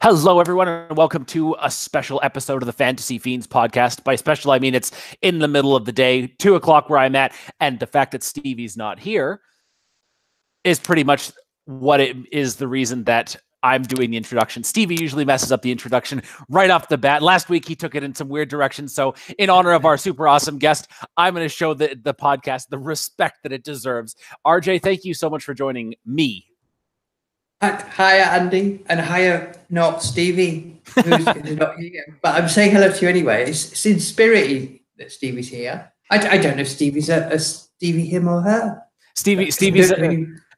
Hello, everyone, and welcome to a special episode of the Fantasy Fiends podcast. By special, I mean it's in the middle of the day, 2 o'clock where I'm at, and the fact that Stevie's not here is pretty much what it is the reason that I'm doing the introduction. Stevie usually messes up the introduction right off the bat. Last week, he took it in some weird direction, so in honor of our super awesome guest, I'm going to show the podcast the respect that it deserves. RJ, thank you so much for joining me. Hiya, Andy, and hiya, not Stevie, who's not here. But I'm saying hello to you anyway. It's in spirit that Stevie's here. I don't know if Stevie's a Stevie, him or her. Stevie's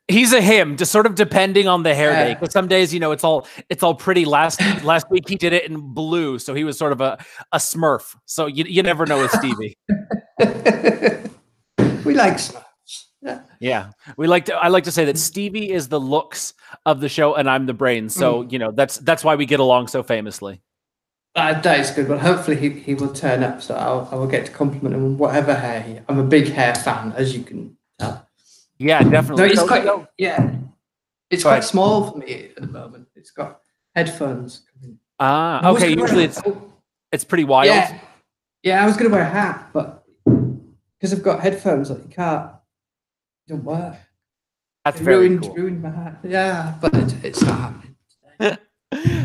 he's a him, just sort of depending on the hair day. Because some days, it's all pretty. Last week he did it in blue, so he was sort of a Smurf. So you never know with Stevie. We like Smurfs. Yeah, I like to say that Stevie is the looks of the show and I'm the brains. So that's why we get along so famously. That is good. Well, hopefully he will turn up, so I will get to compliment him on whatever hair I'm a big hair fan, as you can tell. Yeah, definitely. No, it's quite small for me at the moment. It's got headphones. Okay. Usually it's pretty wild. Yeah. I was going to wear a hat, but because I've got headphones, like it don't work. That's very cool. Ruined my hat. Yeah, but it's not happening.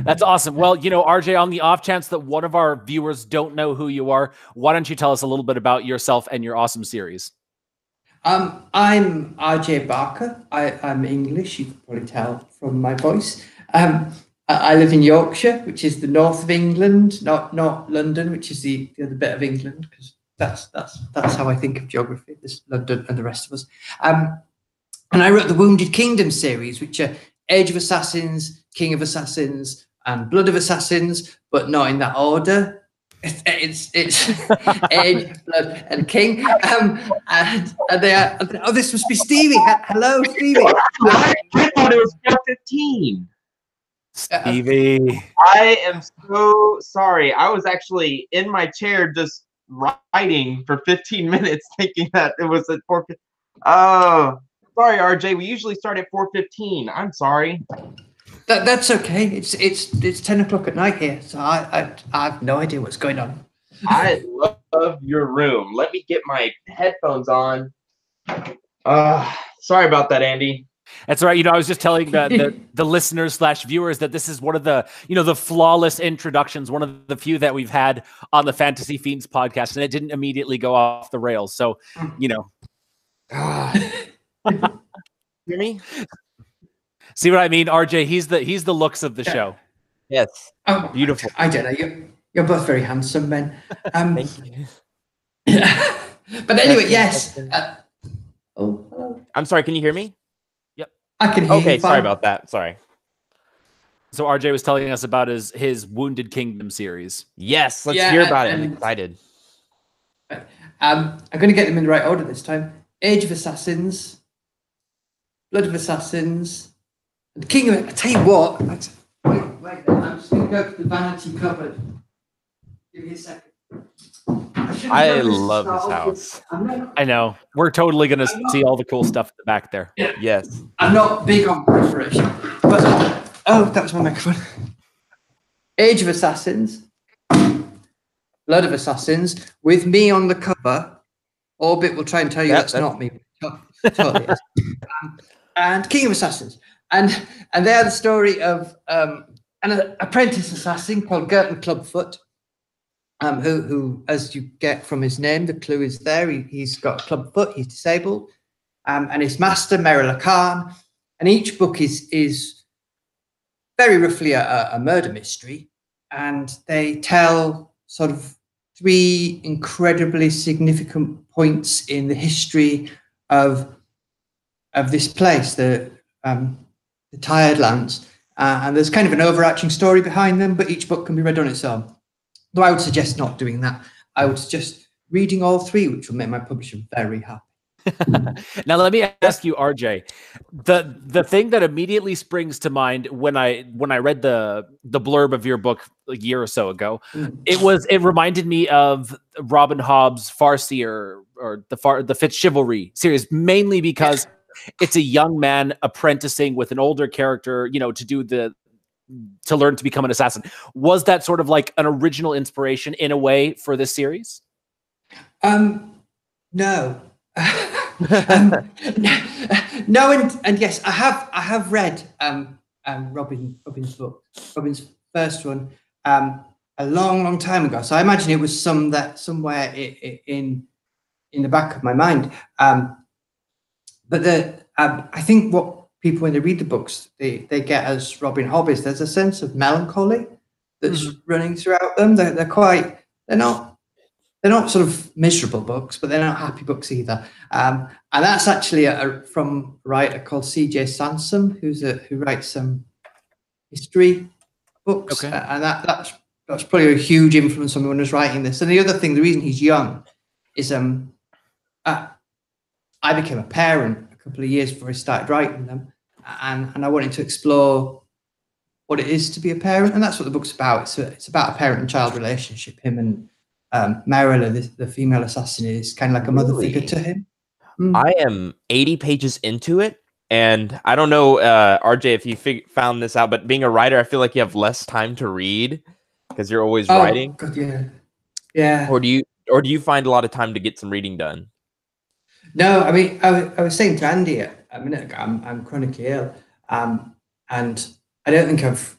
That's awesome. Well, RJ, on the off chance that one of our viewers don't know who you are, why don't you tell us a little bit about yourself and your awesome series? I'm RJ Barker. I'm English. You can probably tell from my voice. I live in Yorkshire, which is the north of England, not London, which is the other bit of England, because that's how I think of geography. This London and the rest of us. And I wrote the Wounded Kingdom series, which are Age of Assassins, King of Assassins, and Blood of Assassins, but not in that order. It's Age, Blood, and King. And they are. Oh, this must be Stevie. Hello, Stevie. I thought it was 4:15. Stevie, I am so sorry. I was actually in my chair just writing for 15 minutes, thinking that it was at 4:15. Oh, sorry, RJ. We usually start at 4:15. I'm sorry. That's okay. It's 10 o'clock at night here, so I have no idea what's going on. I love your room. Let me get my headphones on. Sorry about that, Andy. That's right. I was just telling the listeners / viewers that this is one of the, the flawless introductions, one of the few that we've had on the Fantasy Fiends podcast, and it didn't immediately go off the rails. So, Hear me? See what I mean, RJ? He's the looks of the show. Yes. Oh, beautiful. I don't know. You're both very handsome men. Thank you. But anyway, yes. Hello. I'm sorry. Can you hear me? I can hear you. Okay, sorry about that. Sorry. So RJ was telling us about his Wounded Kingdom series. Yes, let's hear about it. I'm excited. I'm going to get them in the right order this time. Age of Assassins, Blood of Assassins, and King of... I tell you what. Wait. I'm just going to go to the vanity cupboard. Give me a second. I love this house. I know. We're totally going to see all the cool stuff in the back there. Yeah. Yes. I'm not big on preparation. But, that was my microphone. Age of Assassins. Blood of Assassins. With me on the cover. Orbit will try and tell you that's not me. Totally is. And King of Assassins. And they are the story of an apprentice assassin called Gerton Clubfoot. Who, as you get from his name, the clue is there. He's got a club foot. He's disabled, and his master Merila Khan. And each book is very roughly a murder mystery, and they tell sort of 3 incredibly significant points in the history of this place, the Tired Lands. And there's kind of an overarching story behind them, but each book can be read on its own. Though I would suggest not doing that. I would suggest reading all 3, which will make my publisher very happy. Now, let me ask you, RJ, the thing that immediately springs to mind when I read the blurb of your book a year or so ago, it reminded me of Robin Hobb's Farseer or the Fifth Chivalry series, mainly because it's a young man apprenticing with an older character, to do the to learn to become an assassin. Was that sort of like an original inspiration in a way for this series? No. No, and yes, I have read Robin's book, Robin's first one, a long time ago. So I imagine it was somewhere in the back of my mind. But I think what people, when they read the books, they get as Robin Hobb is, there's a sense of melancholy that's running throughout them. They're not sort of miserable books, but they're not happy books either. And that's actually from a writer called C.J. Sansom, who writes some history books. Okay. And that's probably a huge influence on me when I was writing this. And the other thing, the reason he's young is I became a parent a couple of years before I started writing them. And I wanted to explore what it is to be a parent. And that's what the book's about. It's about a parent and child relationship. Him and Marilla, the female assassin, is kind of like a mother figure to him. I am 80 pages into it, and I don't know, RJ, if you found this out, but being a writer, I feel like you have less time to read because you're always writing. God, yeah. Or do you find a lot of time to get some reading done? No, I mean, I was saying to Andy a minute ago, I'm chronically ill, and I don't think I've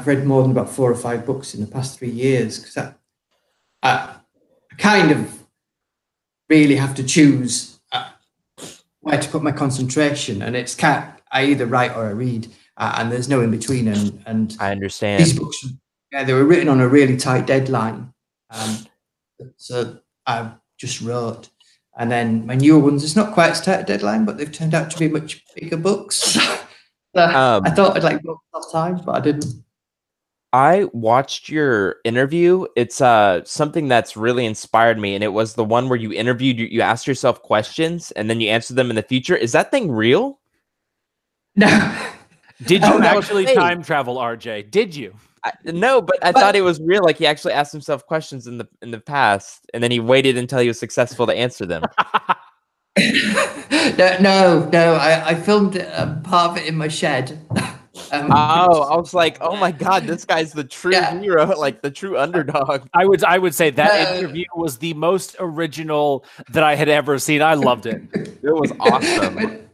read more than about 4 or 5 books in the past 3 years, because I kind of really have to choose where to put my concentration, and I either write or I read, and there's no in between. And I understand. These books, they were written on a really tight deadline, so I just wrote. And then my newer ones, it's not quite as tight a deadline, but they've turned out to be much bigger books. I thought I'd like books last time, but I didn't. I watched your interview. It's something that's really inspired me, and it was the one where you interviewed, you asked yourself questions, and then you answered them in the future. Is that thing real? No. Did you actually time travel, RJ? Did you? No, but I thought it was real. Like he actually asked himself questions in the past, and then he waited until he was successful to answer them. No. I filmed part of it in my shed. I was like, oh my God, this guy's the true hero, like the true underdog. I would say that interview was the most original that I had ever seen. I loved it. It was awesome.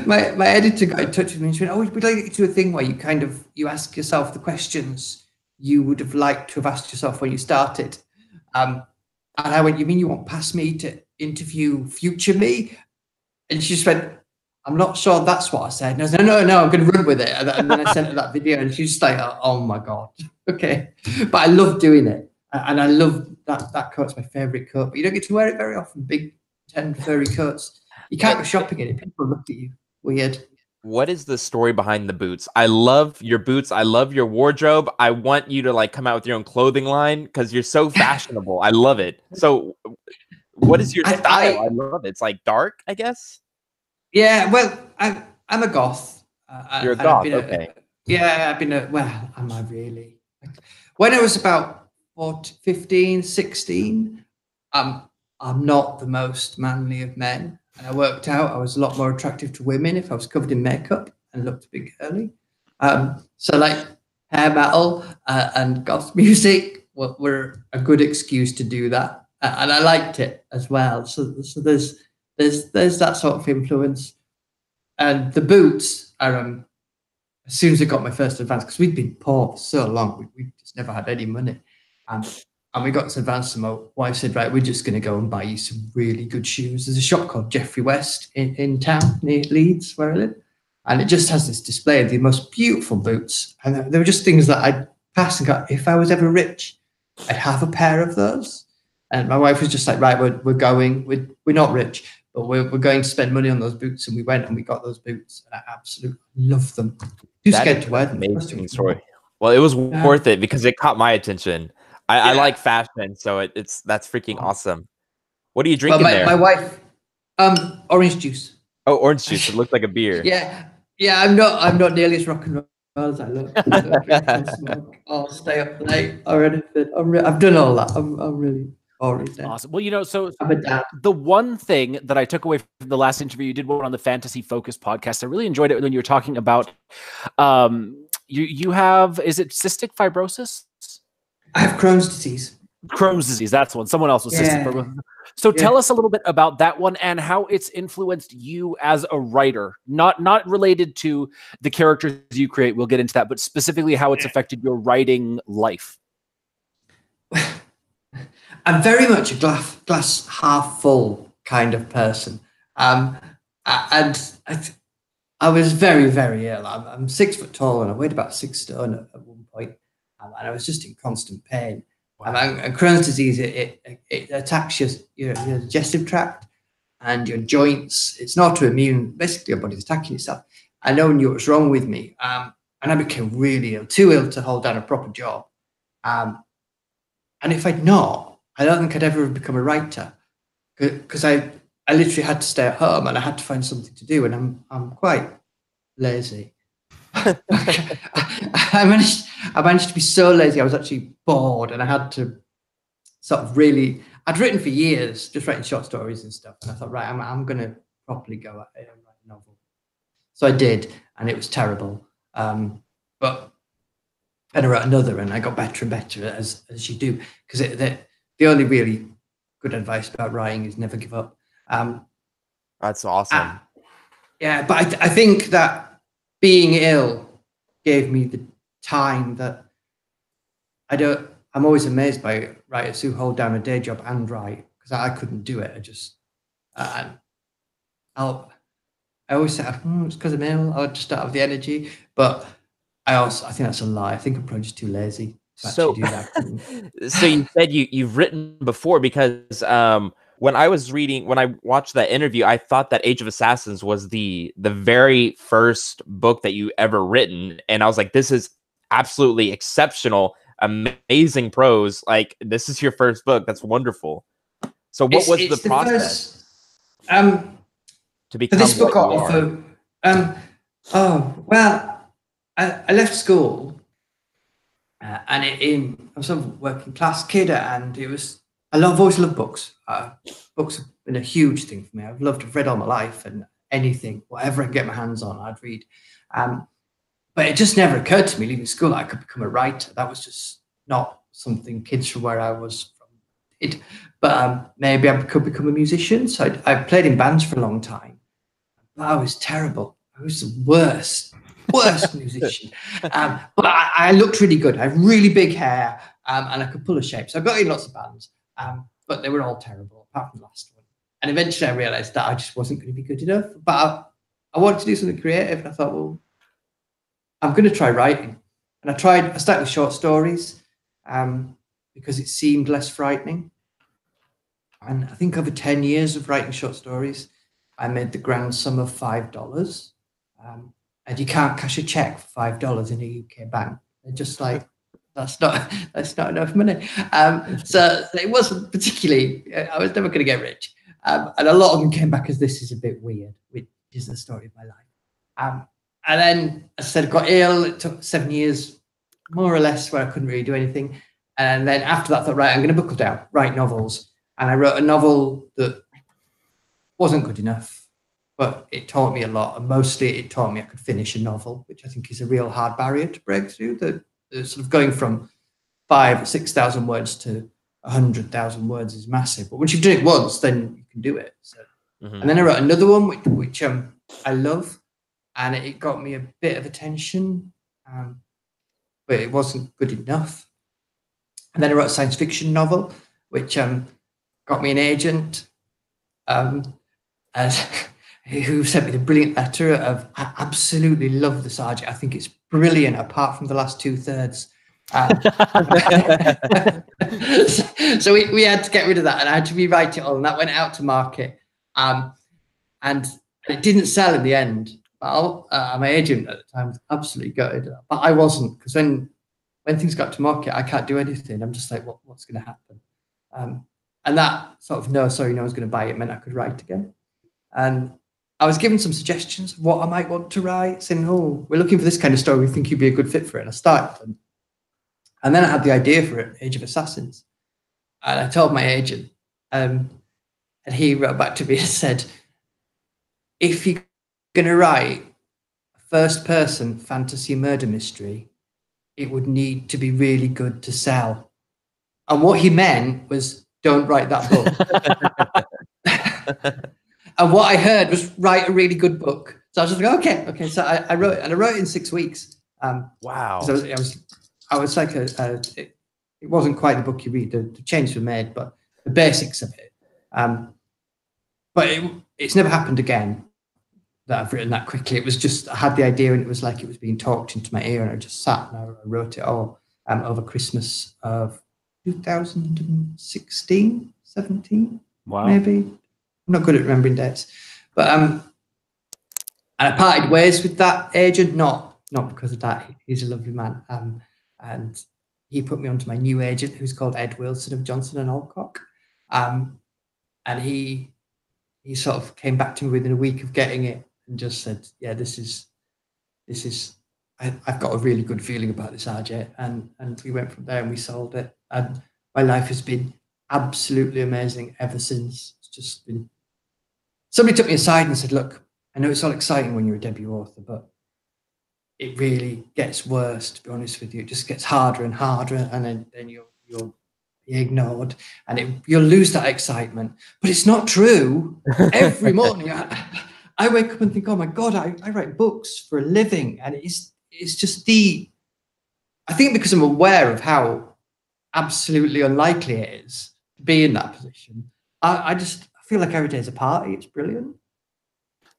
My editor got in touch with me and she went, "Oh, we'd like to do a thing where you ask yourself the questions you would have liked to have asked yourself when you started." And I went, "You mean you want past me to interview future me?" And she just went, "I'm not sure that's what I said." And I was like, no, I'm going to run with it. And then I sent her that video, and she's just like, "Oh my God, okay." But I love doing it, and I love that coat's my favorite coat. But you don't get to wear it very often. Big 10 furry coats. You can't go shopping in it. People look at you weird. What is the story behind the boots? I love your boots. I love your wardrobe. I want you to like come out with your own clothing line because you're so fashionable. I love it. So, what is your style? I love it. It's like dark, I guess. Yeah, well, I'm a goth. You're a goth, okay. I've been am I really? When I was about 15, 16, I'm not the most manly of men. And I worked out I was a lot more attractive to women if I was covered in makeup and looked a bit girly. So like hair metal and goth music were a good excuse to do that. And I liked it as well. So there's that sort of influence. And the boots are as soon as I got my first advance, because we'd been poor for so long, we just never had any money. And we got to advance, and my wife said, "Right, we're just going to go and buy you some really good shoes." There's a shop called Jeffrey West in town near Leeds, where I live. And it just has this display of the most beautiful boots. And they were just things that I'd pass and go, if I was ever rich, I'd have a pair of those. And my wife was just like, "Right, we're going. We're not rich, but we're going to spend money on those boots." And we went and we got those boots. And I absolutely love them. Too scared to wear them. Amazing story. Well, it was worth it because it caught my attention. I like fashion, so that's freaking awesome. What are you drinking there? My wife, orange juice. Oh, orange juice. It looks like a beer. Yeah. I'm not nearly as rock and roll as I look. I'll stay up late or anything. I've done all that. I'm really already there. Awesome. Well, so I'm a dad. The one thing that I took away from the last interview you did one on the Fantasy Focus podcast, I really enjoyed it when you were talking about you have, is it cystic fibrosis? I have Crohn's disease. Crohn's disease, that's one. Someone else was cystic Yeah. fibrosis. So tell us a little bit about that one and how it's influenced you as a writer. Not related to the characters you create, we'll get into that, but specifically how it's affected your writing life. I'm very much a glass half full kind of person. And I was very, very ill. I'm 6 foot tall and I weighed about 6 stone at one point. And I was just in constant pain. Wow. And Crohn's disease, it attacks your digestive tract and your joints. It's not autoimmune. Basically, your body's attacking itself. I never knew what was wrong with me. And I became really ill, too ill to hold down a proper job. And if I'd not, I don't think I'd ever have become a writer, because I literally had to stay at home and I had to find something to do. And I'm quite lazy. I managed to be so lazy. I was actually bored, and I had to sort of really. I'd written for years, just writing short stories and stuff. And I thought, right, I'm going to properly go at it and write a novel. So I did, and it was terrible. But then I wrote another, and I got better and better as you do, because the only really good advice about writing is never give up. That's awesome. Yeah, but I think that being ill gave me the time that I'm always amazed by writers who hold down a day job and write, because I couldn't do it. I just, I always say, it's because I'm ill. I just don't have the energy. But I think that's a lie. I think I'm probably just too lazy to actually do that. So you said you've written before, because when I watched that interview, I thought that Age of Assassins was the very first book that you ever written, and I was like, this is absolutely exceptional, amazing prose. Like, this is your first book. That's wonderful. So what was the process to become this book? I left school, and I was a working class kid, and I've always loved books. Books have been a huge thing for me. I've read all my life, and anything, whatever I can get my hands on, I'd read. But it just never occurred to me leaving school that I could become a writer. That was just not something kids from where I was from did. But maybe I could become a musician. So I played in bands for a long time. But I was terrible. I was the worst musician. But I looked really good. I had really big hair, and I could pull a shape. So I got in lots of bands. But they were all terrible, apart from the last one. And eventually I realized that I just wasn't going to be good enough. But I wanted to do something creative. And I thought, well, I'm going to try writing. And I started with short stories because it seemed less frightening. And I think over 10 years of writing short stories, I made the grand sum of $5. And you can't cash a check for $5 in a UK bank. They're just like, that's not enough money. So it wasn't particularly, I was never going to get rich. And a lot of them came back as, this is a bit weird, which is the story of my life. And then, as I said, I got ill. It took 7 years, more or less, where I couldn't really do anything. And then after that, I thought, right, I'm going to buckle down, write novels. And I wrote a novel that wasn't good enough, but it taught me a lot. And mostly it taught me I could finish a novel, which I think is a real hard barrier to break through. The sort of going from 5,000 or 6,000 words to 100,000 words is massive. But once you've done it once, then you can do it. So, And then I wrote another one, which I love. And it got me a bit of attention, but it wasn't good enough. And then I wrote a science fiction novel, which got me an agent who sent me the brilliant letter of, I absolutely love the Sergeant. I think it's brilliant, apart from the last 2/3. So we had to get rid of that, and I had to rewrite it all, and that went out to market. And it didn't sell in the end. My agent at the time was absolutely gutted, but I wasn't, because when things got to market, I can't do anything. I'm just like, what's going to happen? And that sort of no one's going to buy it meant I could write again. And I was given some suggestions of what I might want to write, saying, oh, we're looking for this kind of story. We think you'd be a good fit for it. And I started them. And then I had the idea for it, Age of Assassins. And I told my agent, and he wrote back to me and said, if you're going to write a first-person fantasy murder mystery, it would need to be really good to sell. And what he meant was, don't write that book. And what I heard was, write a really good book. So I was just like, okay. So I wrote it, and I wrote it in 6 weeks. Wow. I was like it wasn't quite the book you read. The changes were made, but the basics of it. But it's never happened again that I've written that quickly. It was just, I had the idea, and it was like it was being talked into my ear, and I just sat and I wrote it all over Christmas of 2016, 17, Wow. maybe. I'm not good at remembering dates, but and I parted ways with that agent, not because of that. He's a lovely man, and he put me onto my new agent, who's called Ed Wilson of Johnson and Alcock, and he sort of came back to me within a week of getting it and just said, "Yeah, this is. I've got a really good feeling about this, RJ," and we went from there and we sold it, and my life has been absolutely amazing ever since. It's just been. Somebody took me aside and said, "Look, I know it's all exciting when you're a debut author, but it really gets worse, to be honest with you. It just gets harder and harder, and then you'll be ignored, and you'll lose that excitement." But it's not true. Every morning I wake up and think, oh my God, I write books for a living. And it's just I think because I'm aware of how absolutely unlikely it is to be in that position, I feel like every day is a party. It's brilliant.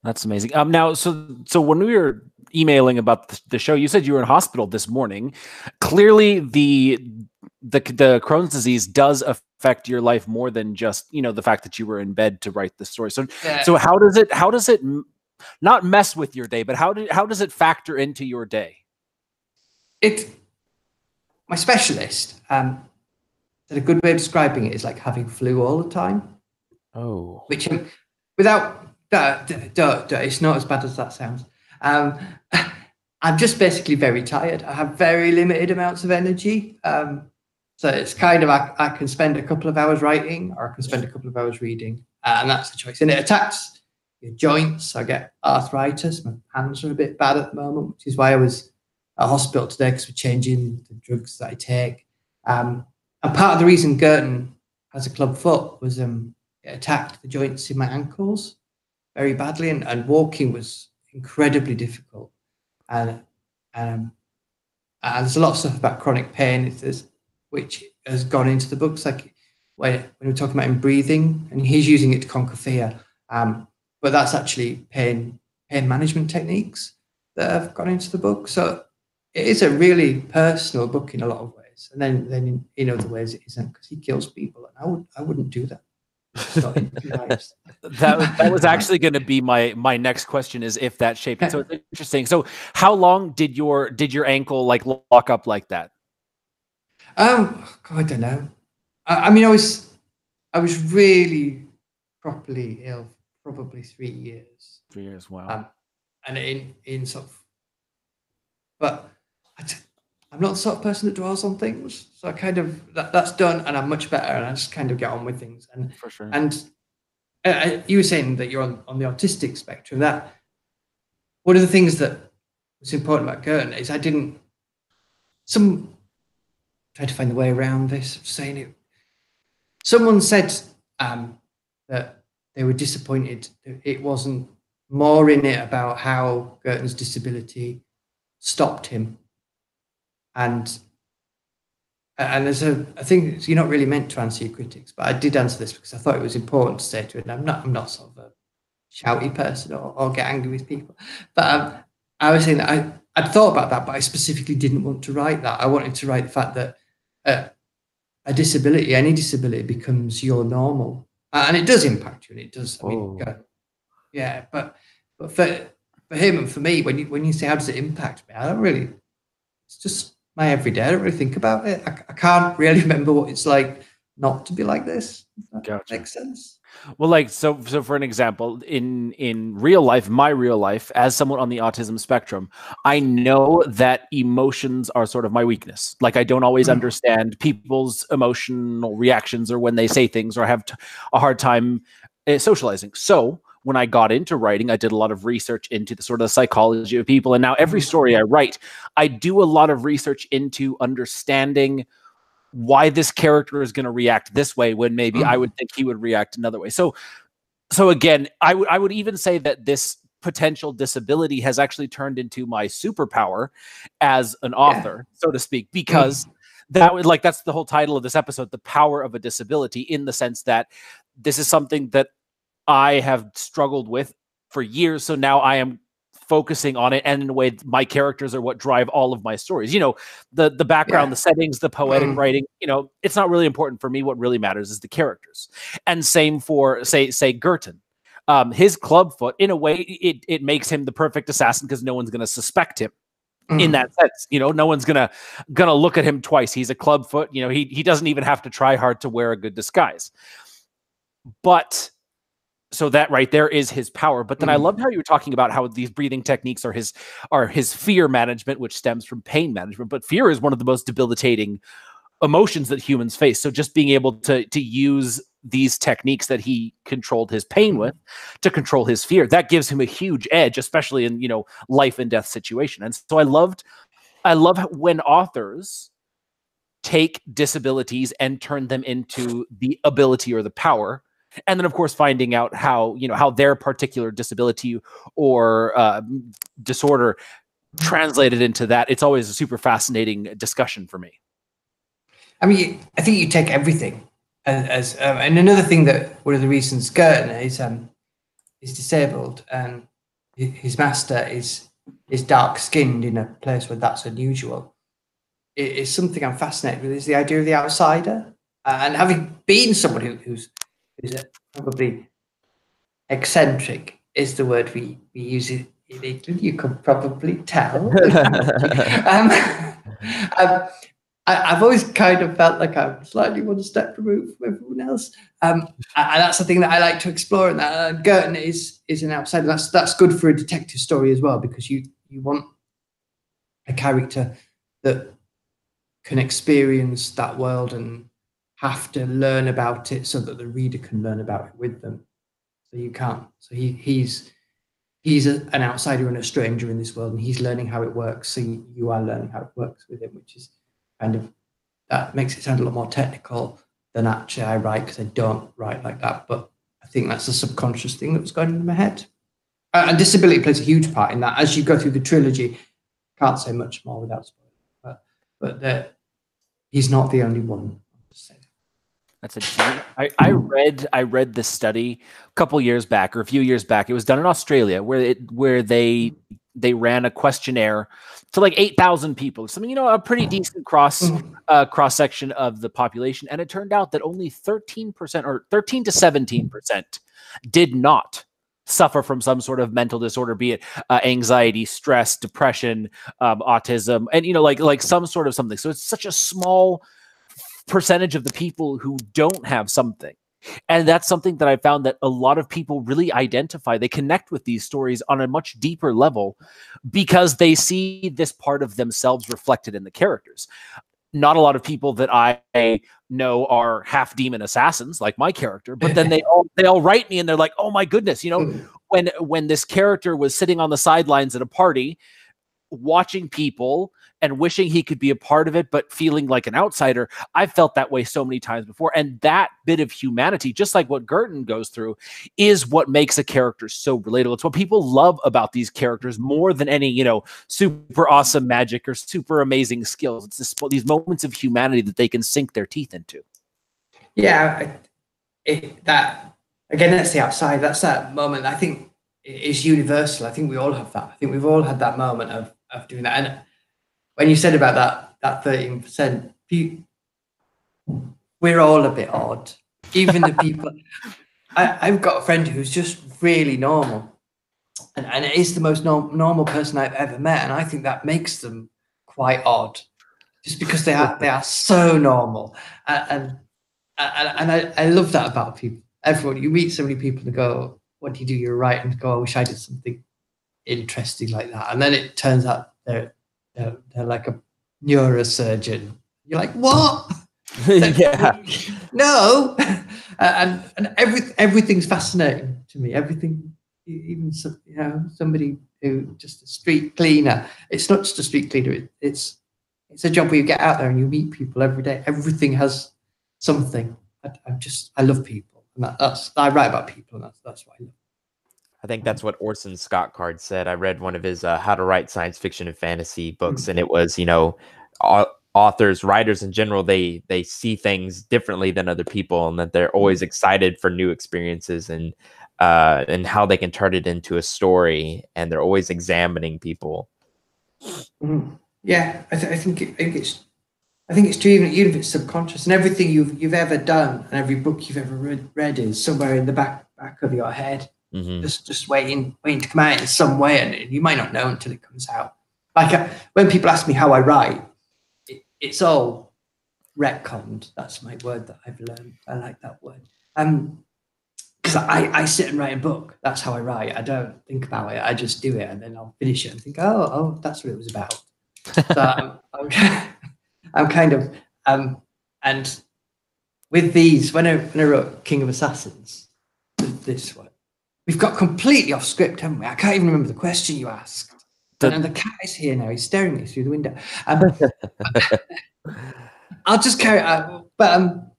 That's amazing. Now, so when we were emailing about the show, you said you were in hospital this morning. Clearly, the Crohn's disease does affect your life more than just, the fact that you were in bed to write the story. So, so how does it not mess with your day, but how does it factor into your day? My specialist said a good way of describing it is like having flu all the time. Oh, which without it's not as bad as that sounds. I'm just basically very tired. I have very limited amounts of energy. So it's kind of, I can spend a couple of hours writing, or I can spend a couple of hours reading, and that's the choice. And it attacks your joints. I get arthritis. My hands are a bit bad at the moment, which is why I was at hospital today, because we're changing the drugs that I take. And part of the reason Girton has a club foot was it attacked the joints in my ankles very badly, and walking was incredibly difficult. And there's a lot of stuff about chronic pain, which has gone into the books, like when we're talking about him breathing, and he's using it to conquer fear. But that's actually pain management techniques that have gone into the book. So it is a really personal book in a lot of ways. And then in other ways it isn't, because he kills people, and I wouldn't do that. That was actually going to be my next question, is if that shaped it. So it's interesting. So how long did your ankle like lock up like that? God, I don't know. I mean, I was really properly ill for probably 3 years. 3 years, wow. And in sort of, but I'm not the sort of person that dwells on things. So I kind of, that's done, and I'm much better, and I just kind of get on with things. And for sure. And you were saying that you're on the autistic spectrum. That one of the things that was important about Girton is tried to find the way around this, saying it. Someone said that they were disappointed that it wasn't more in it about how Girton's disability stopped him. And there's a thing, you're not really meant to answer your critics, but I did answer this because I thought it was important to say to it. And I'm not sort of a shouty person or get angry with people. But I was saying that I'd thought about that, but I specifically didn't want to write that. I wanted to write the fact that a disability, any disability, becomes your normal, and it does impact you, and it does. I mean, yeah, but for him and for me, when you say how does it impact me, I don't really. It's just my everyday. I don't really think about it. I can't really remember what it's like not to be like this. If that makes sense. Well, like so for an example, in real life, my real life, as someone on the autism spectrum, I know that emotions are sort of my weakness. Like I don't always understand people's emotional reactions, or when they say things, or have a hard time socializing. So when I got into writing, I did a lot of research into the sort of psychology of people. And now every story I write, I do a lot of research into understanding why this character is going to react this way when maybe I would think he would react another way. So again, I would even say that this potential disability has actually turned into my superpower as an author, so to speak, because that's the whole title of this episode, The Power of a Disability, in the sense that this is something that I have struggled with for years. So now I am focusing on it, and in a way, my characters are what drive all of my stories. You know, the background, the settings, the poetic writing. You know, it's not really important for me. What really matters is the characters. And same for say Girton. His clubfoot, in a way, it makes him the perfect assassin because no one's going to suspect him. In that sense, you know, no one's gonna look at him twice. He's a clubfoot. You know, he doesn't even have to try hard to wear a good disguise. But so that right there is his power. But then I loved how you were talking about how these breathing techniques are his fear management, which stems from pain management. But fear is one of the most debilitating emotions that humans face. So just being able to use these techniques that he controlled his pain with to control his fear, that gives him a huge edge, especially in, you know, life and death situation. And so I love when authors take disabilities and turn them into the ability or the power. And then, of course, finding out how, you know, how their particular disability or disorder translated into that. It's always a super fascinating discussion for me. I mean, I think you take everything as and another thing that one of the reasons Girton is disabled and his master is dark skinned in a place where that's unusual. It's something I'm fascinated with, is the idea of the outsider, and having been someone who's probably eccentric is the word we use in England. You can probably tell. I've always kind of felt like I'm slightly one step removed from everyone else, and that's the thing that I like to explore. And that Girton is an outsider. That's good for a detective story as well, because you want a character that can experience that world and have to learn about it so that the reader can learn about it with them. So you can't. So he's an outsider and a stranger in this world, and he's learning how it works. So you are learning how it works with him, which is kind of, that makes it sound a lot more technical than actually I write, because I don't write like that. But I think that's a subconscious thing that was going in my head. And disability plays a huge part in that. As you go through the trilogy, can't say much more without spoiling, but he's not the only one. That's I read this study a couple years back, or a few years back. It was done in Australia, where they ran a questionnaire to like 8,000 people, something, you know, a pretty decent cross section of the population, and it turned out that only 13% or 13 to 17% did not suffer from some sort of mental disorder, be it anxiety, stress, depression, autism, and, you know, like some sort of something. So it's such a small percentage of the people who don't have something. And that's something that I found that a lot of people really identify. They connect with these stories on a much deeper level because they see this part of themselves reflected in the characters. Not a lot of people that I know are half demon assassins like my character, but then they all write me and they're like, oh my goodness, you know, when this character was sitting on the sidelines at a party, watching people and wishing he could be a part of it, but feeling like an outsider. I've felt that way so many times before. And that bit of humanity, just like what Girton goes through, is what makes a character so relatable. It's what people love about these characters more than any, you know, super awesome magic or super amazing skills. It's these moments of humanity that they can sink their teeth into. Yeah, that again, that's the outside. That's that moment. I think is universal. I think we all have that. I think we've all had that moment of doing that. And when you said about that 13%, we're all a bit odd. Even the people. I've got a friend who's just really normal, and it is the most normal person I've ever met, and I think that makes them quite odd, just because they are so normal. And I love that about people. Everyone, you meet so many people and go, "What do you do?" You're right, and go, "I wish I did something interesting like that." And then it turns out they're like a neurosurgeon. You're like, what? Yeah. No. And everything's fascinating to me. Everything even somebody who just a street cleaner. It's not just a street cleaner. It's a job where you get out there and you meet people every day. Everything has something. I love people, and that's I write about people, and that's what I love. I think that's what Orson Scott Card said. I read one of his How to Write Science Fiction and Fantasy books, and it was, authors, writers in general, they see things differently than other people, and that they're always excited for new experiences and how they can turn it into a story, and they're always examining people. Yeah, I think it's true, even if it's subconscious, and everything you've ever done and every book you've ever read is somewhere in the back of your head. Just waiting to come out in some way, and you might not know until it comes out. Like when people ask me how I write, it's all retconned. That's my word that I've learned. I like that word. Because I sit and write a book. That's how I write. I don't think about it. I just do it, and then I'll finish it and think, oh, that's what it was about. So I'm kind of and with these, when I wrote King of Assassins, this one. We've got completely off script, haven't we? I can't even remember the question you asked. And the cat is here now. He's staring at me through the window. I'll just carry it out. But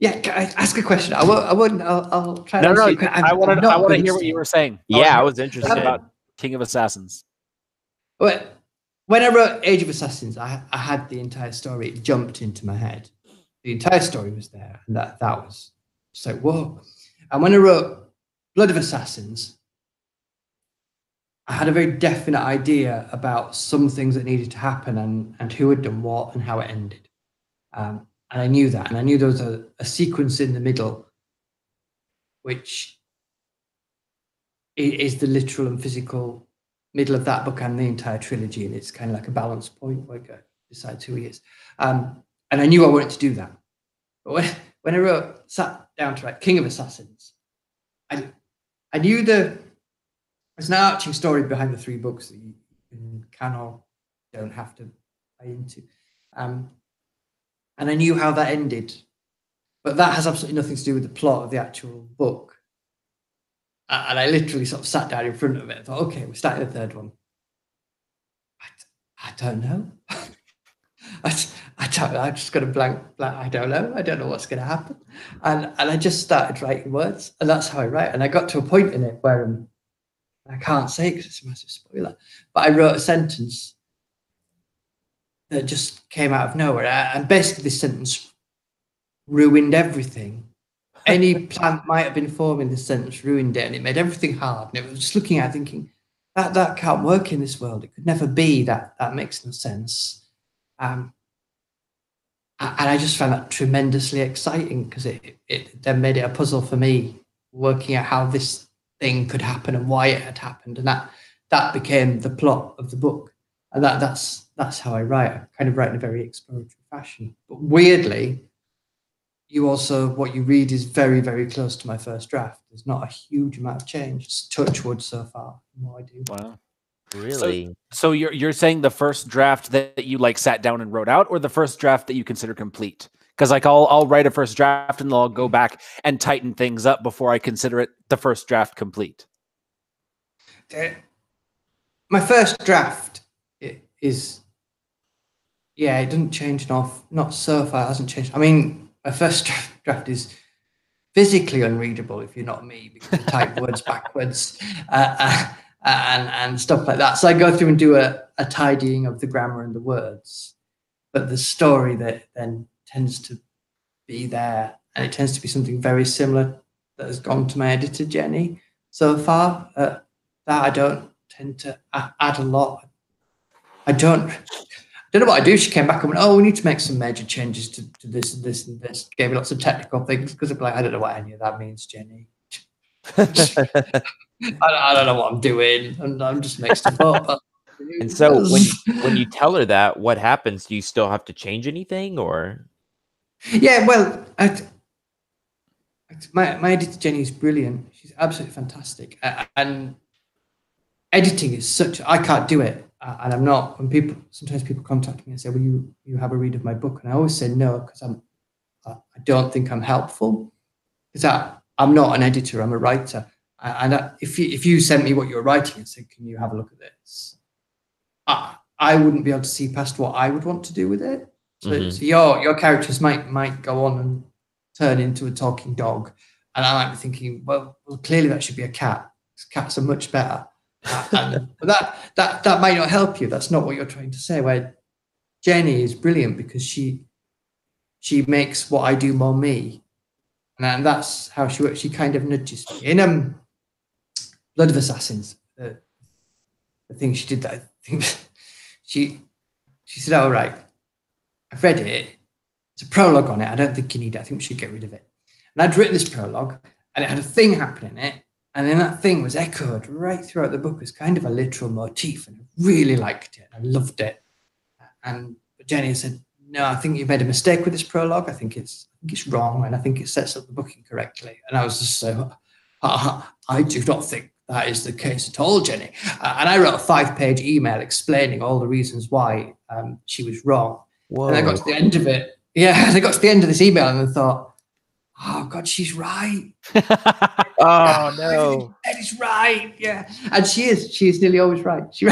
ask a question. I'll try. No. I want to hear what you were saying. Yeah, I was interested about King of Assassins. Well, when I wrote Age of Assassins, I had the entire story. It jumped into my head. The entire story was there, and that was just like, whoa. And when I wrote Blood of Assassins, I had a very definite idea about some things that needed to happen and who had done what and how it ended. And I knew that. And I knew there was a sequence in the middle, which is the literal and physical middle of that book and the entire trilogy. And it's kind of like a balance point where God decides who he is. And I knew I wanted to do that. But when I sat down to write King of Assassins, I knew there's an arching story behind the three books that you can or don't have to buy into. And I knew how that ended. But that has absolutely nothing to do with the plot of the actual book. And I literally sort of sat down in front of it and thought, okay, we're starting the third one. I don't know. I just got a blank. I don't know. I don't know what's going to happen. And I just started writing words, and that's how I write. And I got to a point in it where I can't say it because it's a massive spoiler, but I wrote a sentence that just came out of nowhere. And basically this sentence ruined everything. Any plant might have been forming this sentence ruined it, and it made everything hard. And it was just looking at it thinking, that can't work in this world. It could never be. That makes no sense. And I just found that tremendously exciting because it then made it a puzzle for me, working out how this thing could happen and why it had happened. And that became the plot of the book. And that's how I write. I kind of write in a very exploratory fashion. But weirdly, what you read is very, very close to my first draft. There's not a huge amount of change. It's touch wood so far from what I do. Wow. Really? So you're saying the first draft that you like sat down and wrote out, or the first draft that you consider complete? Because like I'll write a first draft and then I'll go back and tighten things up before I consider it the first draft complete. My first draft is, it doesn't change enough. Not so far, it hasn't changed. I mean, my first draft is physically unreadable if you're not me, because I type words backwards. And stuff like that. So I go through and do a tidying of the grammar and the words, but the story that then tends to be there, and it tends to be something very similar that has gone to my editor Jenny so far. That I don't tend to add a lot. I don't know what I do. She came back and went, "Oh, we need to make some major changes to this and this and this." Gave me lots of technical things because I'm like, I don't know what any of that means, Jenny. I don't know what I'm doing, and I'm just mixed up. And so when you tell her that, what happens? Do you still have to change anything, or? Yeah, well, my editor Jenny is brilliant. She's absolutely fantastic, and editing is I can't do it, and I'm not. Sometimes people contact me and say, "Will you have a read of my book?" And I always say no because I don't think I'm helpful, because I'm not an editor. I'm a writer. And if you sent me what you were writing and said, can you have a look at this? I wouldn't be able to see past what I would want to do with it. So, so your characters might go on and turn into a talking dog. And I might be thinking, well, clearly that should be a cat. Cats are much better. But that might not help you. That's not what you're trying to say. Where Jenny is brilliant because she makes what I do more me. And that's how she works. She kind of nudges me. In Blood of Assassins, the thing she did that, I think she said, "Oh, right, I've read it. It's a prologue on it. I don't think you need it. I think we should get rid of it." And I'd written this prologue, and it had a thing happen in it, and then that thing was echoed right throughout the book as kind of a literal motif, and I really liked it. I loved it. And Jenny said, "No, I think you've made a mistake with this prologue. I think it's wrong, and I think it sets up the book incorrectly." And I was just so, I do not think that is the case at all, Jenny. And I wrote a 5-page email explaining all the reasons why she was wrong. Whoa. And I got to the end of it. Yeah, I got to the end of this email and I thought, oh God, she's right. Oh no, that is right. Yeah, and she is nearly always right. She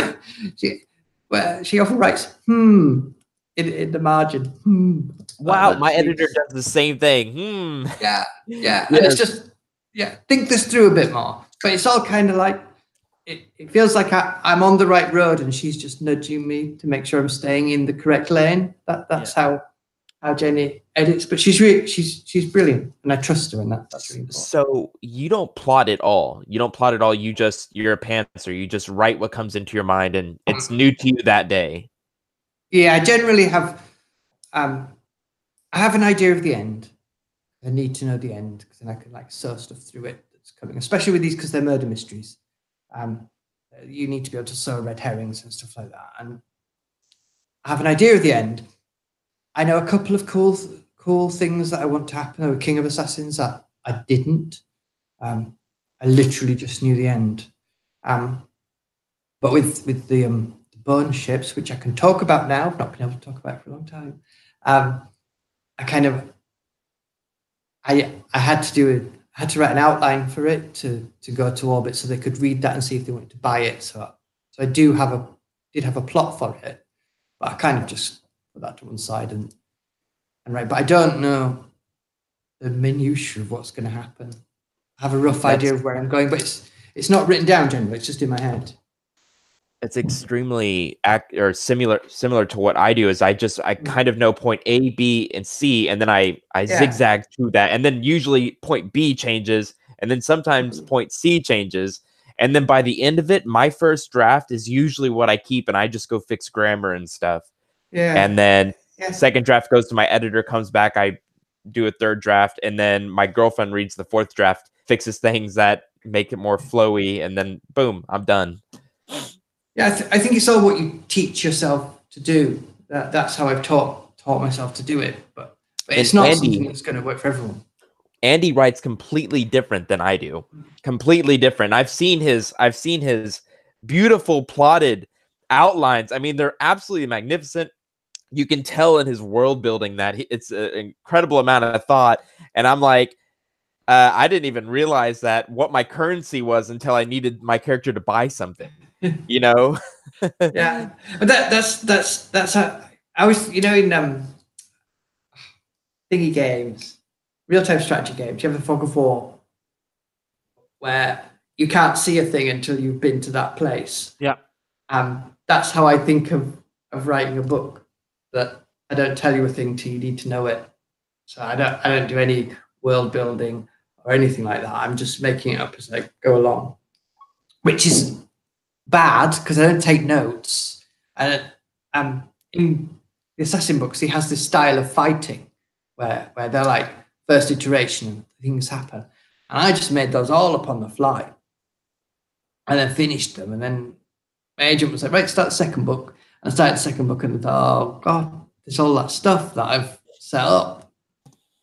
often writes in the margin. Wow, my editor does the same thing. Yeah. And it's just think this through a bit more. But it's all kind of like it feels like I'm on the right road and she's just nudging me to make sure I'm staying in the correct lane. That's how Jenny edits. But she's brilliant, and I trust her, and that's really important. So you don't plot it all. You don't plot it all. You're a pantser. You just write what comes into your mind, and it's new to you that day. Yeah, I generally have. I have an idea of the end. I need to know the end because then I can sew stuff through it that's coming, especially with these because they're murder mysteries. You need to be able to sew red herrings and stuff like that. And I have an idea of the end. I know a couple of cool things that I want to happen with King of Assassins that I didn't. I literally just knew the end. But with the bone ships, which I can talk about now, I've not been able to talk about it for a long time. I had to write an outline for it to go to orbit so they could read that and see if they wanted to buy it. So I did have a plot for it, but I kind of just put that to one side and write. But I don't know the minutiae of what's going to happen. I have a rough idea of where I'm going, but it's not written down generally. It's just in my head. It's extremely similar to what I do. Is I kind of know point A, B, and C, and then I zigzag through that, and then usually point B changes, and then sometimes point C changes, and then by the end of it, my first draft is usually what I keep, and I just go fix grammar and stuff. Yeah. And then second draft goes to my editor, comes back, I do a third draft, and then my girlfriend reads the fourth draft, fixes things that make it more flowy, and then boom, I'm done. Yeah, I think it's all what you teach yourself to do. That's how I've taught myself to do it. But it's not something that's going to work for everyone. Andy writes completely different than I do. Completely different. I've seen his beautiful plotted outlines. I mean, they're absolutely magnificent. You can tell in his world building that it's an incredible amount of thought. And I'm like, I didn't even realize that what my currency was until I needed my character to buy something. You know. Yeah, but that's how I was. You know, in thingy games, real-time strategy games, you have the fog of war, where you can't see a thing until you've been to that place. Yeah. That's how I think of writing a book. That I don't tell you a thing till you need to know it. So I don't do any world building or anything like that. I'm just making it up as I go along, which is bad because I don't take notes. And in the Assassin books, he has this style of fighting where they're like first iteration and things happen. And I just made those all up on the fly and then finished them. And then my agent was like, right, start the second book. And I started the second book and I thought, oh God, there's all that stuff that I've set up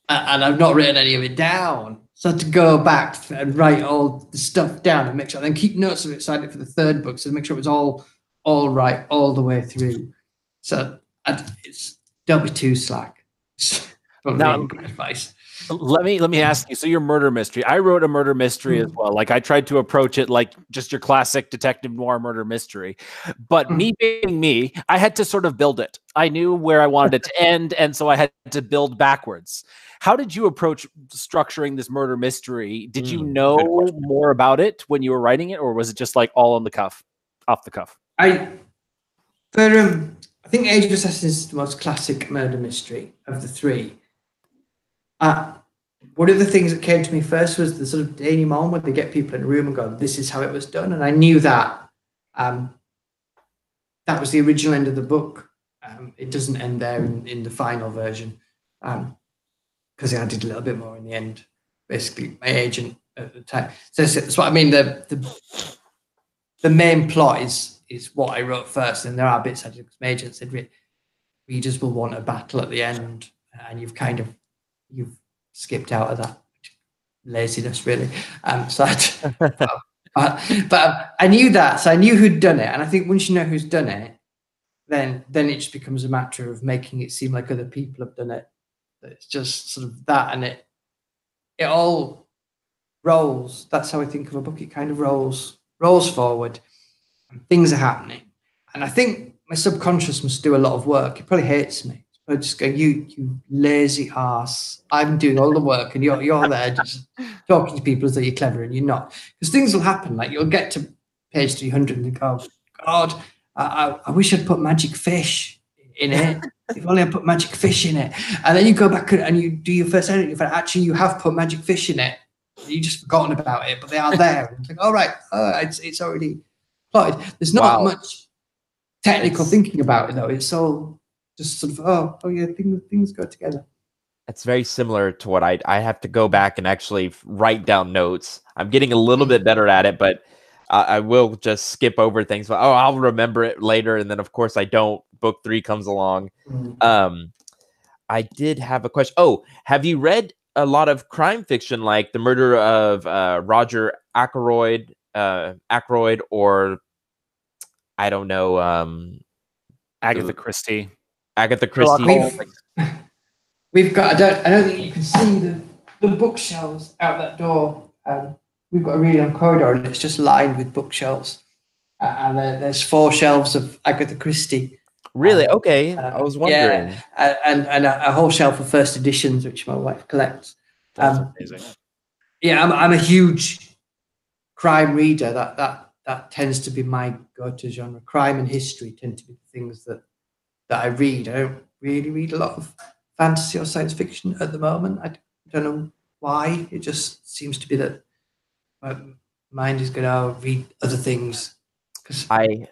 and I've not written any of it down. So I had to go back and write all the stuff down and make sure, and then keep notes of it so I did it for the third book, so make sure it was all right all the way through. So don't be too slack. Now, good advice. let me ask you. So your murder mystery. I wrote a murder mystery as well. Like I tried to approach it like just your classic detective noir murder mystery. But me being me, I had to sort of build it. I knew where I wanted it to end, and so I had to build backwards. How did you approach structuring this murder mystery? Did you know more about it when you were writing it, or was it just like all on the cuff, off the cuff? I think Age of Assassins is the most classic murder mystery of the three. One of the things that came to me first was the sort of denouement where they get people in a room and go, "This is how it was done," and I knew that that was the original end of the book. It doesn't end there in the final version, because I added a little bit more in the end. Basically, my agent at the time. So that's what I mean. The main plot is what I wrote first, and there are bits I did because my agent said readers will want a battle at the end, and you've skipped out of that laziness, really. But I knew that, so I knew who'd done it, and I think once you know who's done it, then it just becomes a matter of making it seem like other people have done it. It's just sort of that, and it all rolls. That's how I think of a book. It kind of rolls forward, and things are happening, and I think my subconscious must do a lot of work. It probably hates me. I just go, you lazy ass. I'm doing all the work, and you're there just talking to people as though you're clever, and you're not. Because things will happen. Like you'll get to page 300 and you go, God, I wish I'd put magic fish in it. If only I put magic fish in it. And then you go back and you do your first edit. You find actually you have put magic fish in it. You just forgotten about it, but they are there. And it's like, all right, it's already plotted. There's not much technical thinking about it though. It's all just sort of oh yeah, things go together. It's very similar to what I have to go back and actually write down notes. I'm getting a little bit better at it, but I will just skip over things. But I'll remember it later, and then of course I don't. Book 3 comes along. I did have a question. Oh, have you read a lot of crime fiction like The Murder of Roger Ackroyd, or I don't know, Agatha Christie. We've got. I don't think you can see the bookshelves out that door. We've got a really long corridor, and it's just lined with bookshelves. And there's 4 shelves of Agatha Christie. Really? Okay. I was wondering. Yeah, and a whole shelf of first editions, which my wife collects. That's amazing. Yeah, I'm a huge crime reader. That tends to be my go-to genre. Crime and history tend to be the things that I read. I don't really read a lot of fantasy or science fiction at the moment. I don't know why. It just seems to be that my mind is going to read other things. I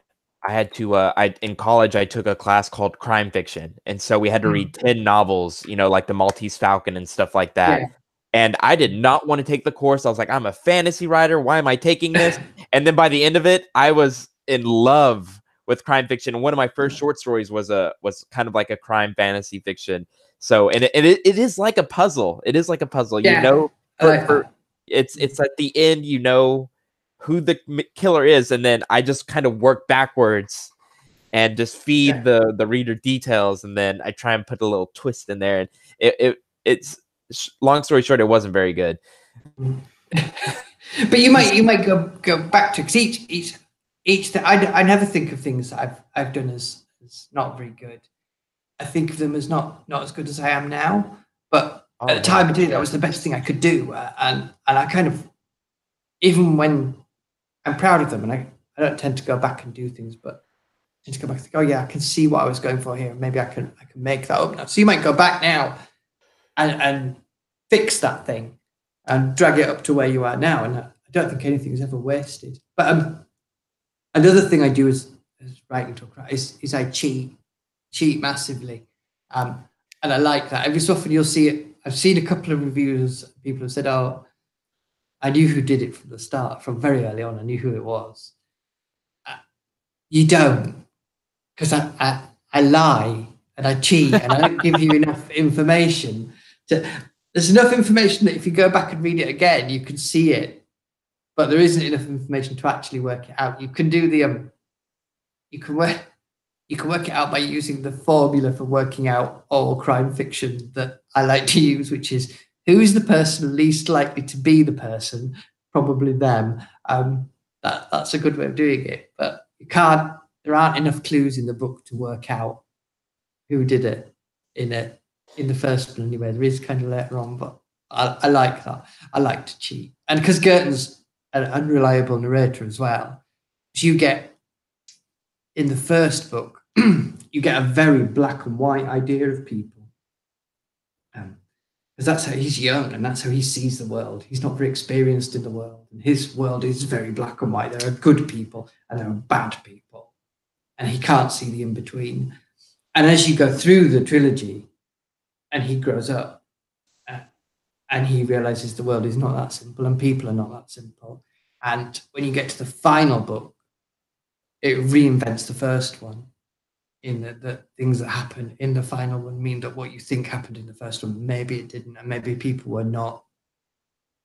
had to in college I took a class called crime fiction, and so we had to read 10 novels, like the Maltese Falcon and stuff like that. Yeah. And I did not want to take the course. I was like, I'm a fantasy writer. Why am I taking this? And then by the end of it, I was in love with crime fiction. And one of my first short stories was kind of like a crime fantasy fiction. So and it is like a puzzle. It is like a puzzle. Yeah. It's at the end, who the killer is, and then I just kind of work backwards and just feed the reader details, and then I try and put a little twist in there, and it's long story short, it wasn't very good. But you might go back to, because each I never think of things that I've done as not very good. I think of them as not as good as I am now, but at the time I did, that was the best thing I could do, and I kind of, even when I'm proud of them, and I don't tend to go back and do things, but I tend to go back and think, oh yeah, I can see what I was going for here. Maybe I can make that up now. So you might go back now and fix that thing and drag it up to where you are now. And I don't think anything is ever wasted. But another thing I do is writing talk is I cheat massively, and I like that. Every so often you'll see it. I've seen a couple of reviews. People have said, "Oh, I knew who did it from the start, from very early on. I knew who it was." You don't, because I lie and I cheat and I don't give you enough information. There's enough information that if you go back and read it again, you can see it, but there isn't enough information to actually work it out. You can do you can work. you can work it out by using the formula for working out all crime fiction that I like to use, which is who is the person least likely to be the person? Probably them. That's a good way of doing it, but you can't. There aren't enough clues in the book to work out who did it in the first one anyway. There is kind of later on, but I like that. I like to cheat, and because Girton's an unreliable narrator as well, you get in the first book, you get a very black and white idea of people. Because that's how he's young and that's how he sees the world. He's not very experienced in the world. And his world is very black and white. There are good people and there are bad people. And he can't see the in-between. And as you go through the trilogy and he grows up and he realizes the world is not that simple and people are not that simple. And when you get to the final book, it reinvents the first one. In the things that happen in the final one mean that what you think happened in the first one, maybe it didn't, and maybe people were not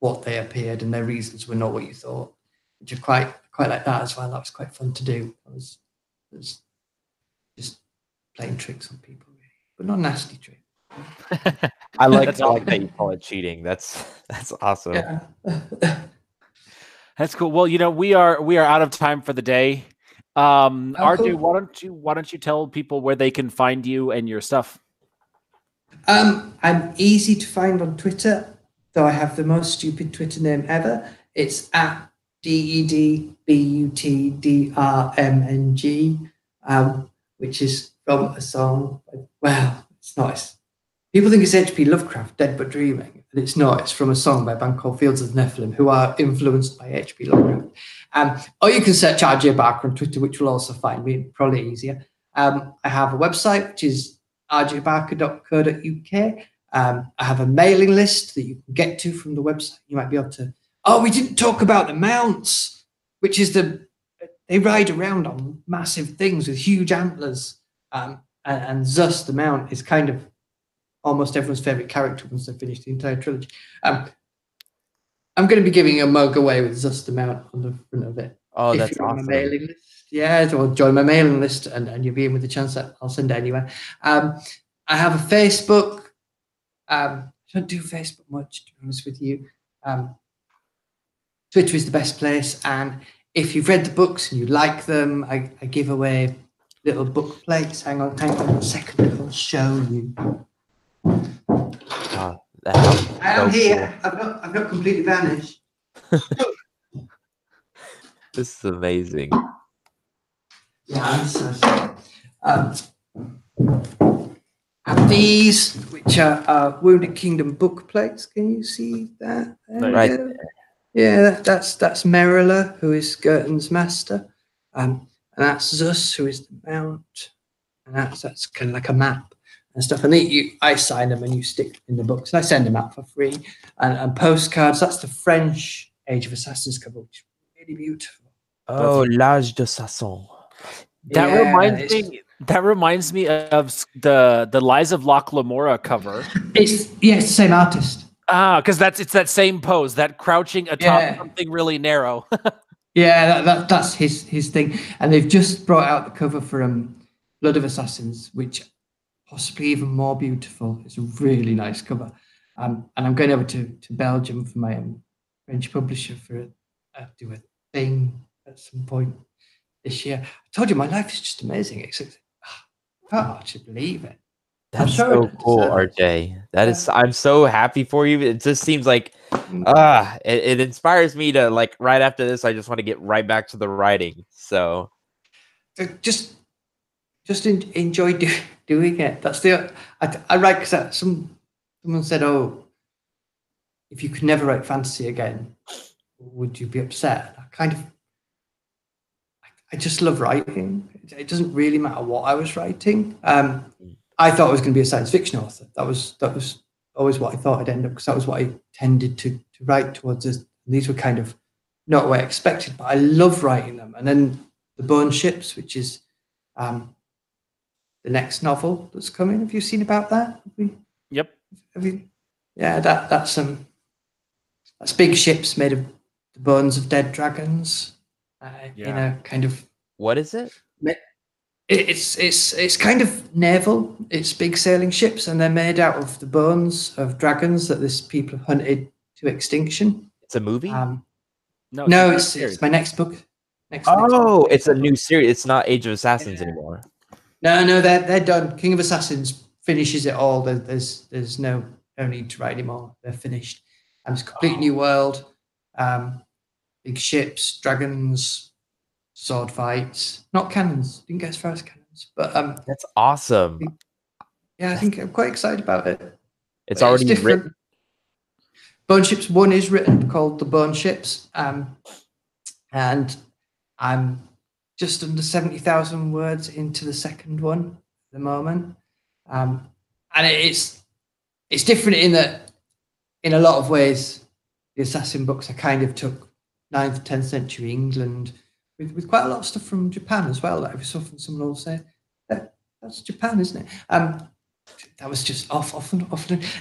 what they appeared, and their reasons were not what you thought. Which are quite like that as well. That was quite fun to do. It was just playing tricks on people, really, but not nasty tricks. I like that you call it cheating. That's awesome. Yeah. That's cool. Well, we are out of time for the day. RJ, cool. why don't you tell people where they can find you and your stuff? I'm easy to find on Twitter, though I have the most stupid Twitter name ever. It's at DEDBUTDRMNG, which is from a song. Well, it's not. People think it's H.P. Lovecraft, Dead But Dreaming, and it's not. It's from a song by a band called Fields of Nephilim, who are influenced by H.P. Lovecraft. Or you can search RJ Barker on Twitter, which will also find me, probably easier. I have a website, which is rjbarker.co.uk. I have a mailing list that you can get to from the website. You might be able to... Oh, we didn't talk about the mounts, which is they ride around on massive things with huge antlers. And Zus, the mount, is kind of almost everyone's favorite character once they've finished the entire trilogy. I'm going to be giving a mug away with Zus the mount on the front of it. Oh, if that's you're awesome. On my mailing list. Yeah, or join my mailing list and you'll be in with the chance that I'll send it anywhere. I have a Facebook. I don't do Facebook much, to be honest with you. Twitter is the best place. And if you've read the books and you like them, I give away little book plates. Hang on a second. I'll show you. I am here. Cool. I've not completely vanished. This is amazing. Yeah, I'm so sorry. Have these, which are Wounded Kingdom book plates. Can you see that? Right. Yeah, that's Merila, who is Girton's master, and that's Zus, who is the mount, and that's kind of like a map and stuff. And I sign them and you stick in the books. And I send them out for free. And postcards. That's the French Age of Assassins cover, which is really beautiful. Oh, L'Age d'Assassin. That reminds me of the Lies of Loch Lamora cover. It's the same artist. Because it's that same pose, that crouching atop something really narrow. Yeah, that's his thing. And they've just brought out the cover for Blood of Assassins, which possibly even more beautiful. It's a really nice cover. And I'm going over to Belgium for my French publisher for do a thing at some point this year. I told you my life is just amazing. It's I can't actually believe it. That's so cool, RJ. That is, I'm so happy for you. It just seems like it inspires me to, like, right after this, I just want to get right back to the writing. So just enjoy doing it. That's I write because someone said, "Oh, if you could never write fantasy again, would you be upset?" I just love writing. It doesn't really matter what I was writing. I thought I was going to be a science fiction author. That was always what I thought I'd end up, because that was what I tended to write towards. These were kind of not what I expected, but I love writing them. And then The Bone Ships, which is the next novel that's coming. Have you seen about that? Yep. Yeah, that's big ships made of the bones of dead dragons. You know, kind of. What is it? It's kind of naval. It's big sailing ships, and they're made out of the bones of dragons that this people have hunted to extinction. It's a movie. No, it's my next book. Next Oh, it's a book. new series. It's not Age of Assassins anymore. No, they're done. King of Assassins finishes it all. There's no need to write anymore. They're finished. And it's a complete new world. Big ships, dragons, sword fights. Not cannons. Didn't get as far as cannons, but That's awesome. yeah, I think I'm quite excited about it. It's already different. written. Bone Ships 1 is written, called The Bone Ships, and I'm just under 70,000 words into the second one at the moment, and it's different in that, in a lot of ways, the Assassin books I kind of took 9th, 10th century England with quite a lot of stuff from Japan as well. Like every so often someone will say, "That's Japan, isn't it?" That was just often.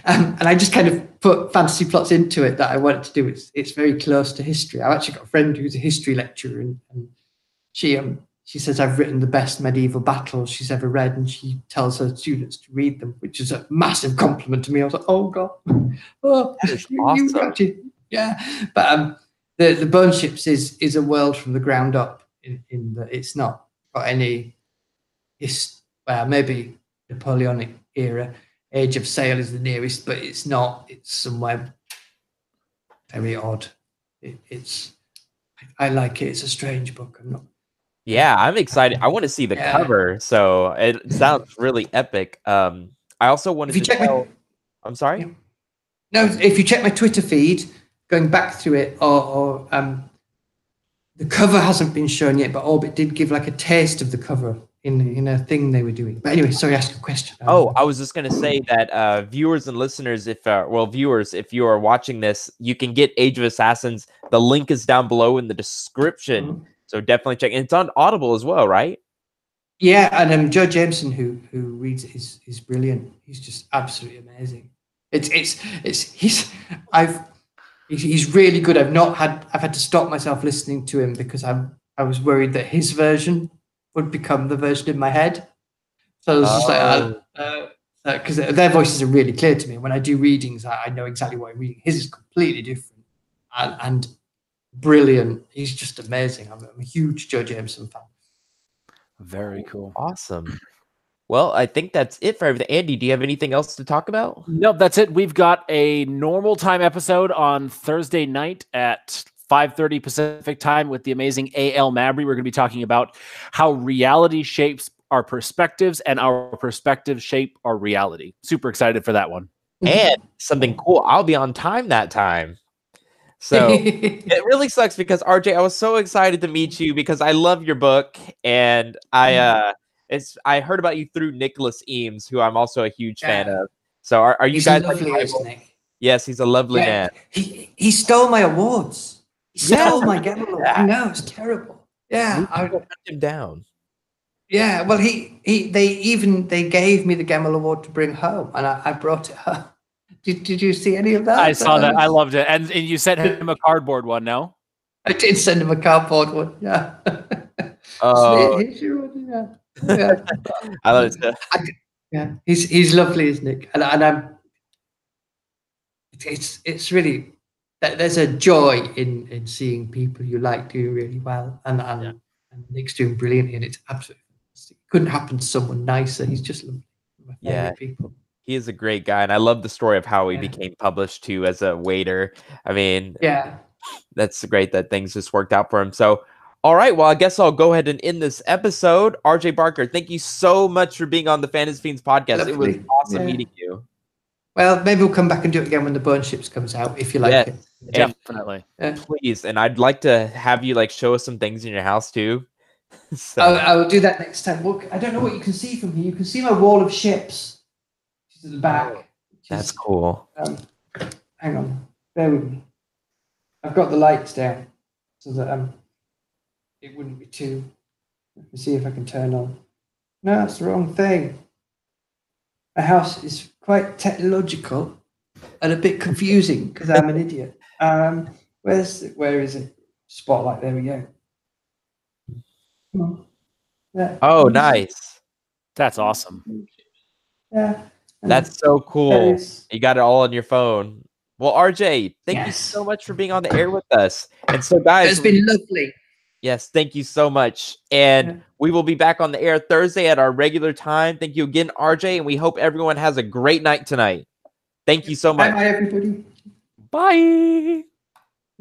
And I just kind of put fantasy plots into it that I wanted to do. It's very close to history. I've actually got a friend who's a history lecturer, and she says I've written the best medieval battles she's ever read, and she tells her students to read them, which is a massive compliment to me. I was like, oh God, oh, That is awesome. you actually, yeah. But the Bone Ships is a world from the ground up. In that it's not got any, maybe Napoleonic era. Age of Sail is the nearest, but it's not. It's somewhere very odd. I like it. It's a strange book. I'm not. Yeah, I'm excited. I want to see the cover, so it sounds really epic. I also wanted to tell. I'm sorry. Yeah. No, if you check my Twitter feed, going back through it, or the cover hasn't been shown yet, but Orbit did give like a taste of the cover in a thing they were doing. But anyway, sorry, ask a question. Oh, I was just going to say that viewers and listeners, if you are watching this, you can get Age of Assassins. The link is down below in the description. Mm-hmm. So definitely check. And it's on Audible as well, right? Yeah, and Joe Jameson, who reads it, is brilliant. He's just absolutely amazing. He's really good. I've had to stop myself listening to him because I was worried that his version would become the version in my head. So I was just like, because their voices are really clear to me. When I do readings, I know exactly what I'm reading. His is completely different and brilliant. He's just amazing. I'm a huge Joe Jameson fan. Very cool. Awesome. Well, I think that's it for everything. Andy, do you have anything else to talk about? No, that's it. We've got a normal time episode on Thursday night at 5:30 Pacific time with the amazing A.L. Mabry. We're going to be talking about how reality shapes our perspectives and our perspectives shape our reality. Super excited for that one. And something cool, I'll be on time that time. So it really sucks because RJ, I was so excited to meet you because I love your book, and I heard about you through Nicholas Eames, who I'm also a huge fan of. So are you guys lovely, isn't he? Yes, he's a lovely man. He stole my awards. He stole my Gamma Award. I know, it's terrible. Yeah, I hunt him down. Yeah, well, they gave me the Gamma Award to bring home, and I brought it home. Did you see any of that? I saw that. I loved it. And you sent him a cardboard one, no? I did send him a cardboard one. Yeah. Yeah. I love it. Yeah, he's lovely, isn't he? And I'm. It's really, there's a joy in seeing people you like doing really well, and Nick's doing brilliantly, and it's absolutely fantastic. It couldn't happen to someone nicer. He's just lovely. My favorite people. He is a great guy, and I love the story of how he became published too as a waiter. I mean, that's great that things just worked out for him. So, all right, well, I guess I'll go ahead and end this episode. RJ Barker, thank you so much for being on the Fantasy Fiends podcast. Lovely. It was awesome meeting you. Well, maybe we'll come back and do it again when the Bone Ships comes out, if you like it. Definitely. Please, and I'd like to have you show us some things in your house too. So. I will do that next time. Look, I don't know what you can see from here. You can see my wall of ships. To the back. That's cool. Hang on, bear with me. I've got the lights down so that it wouldn't be too. Let me see if I can turn on. No, that's the wrong thing. My house is quite technological and a bit confusing because I'm an idiot. Where is it? Spotlight. There we go. Come on. Yeah. Oh, nice. That's awesome. Yeah. That's so cool. Various- You got it all on your phone. Well, RJ, thank you Yes. so much for being on the air with us. And so, guys, It's been lovely. yes, thank you so much. And Yeah. we will be back on the air Thursday at our regular time. Thank you again, RJ, and we hope everyone has a great night tonight. Thank you so much. Bye, everybody. Bye.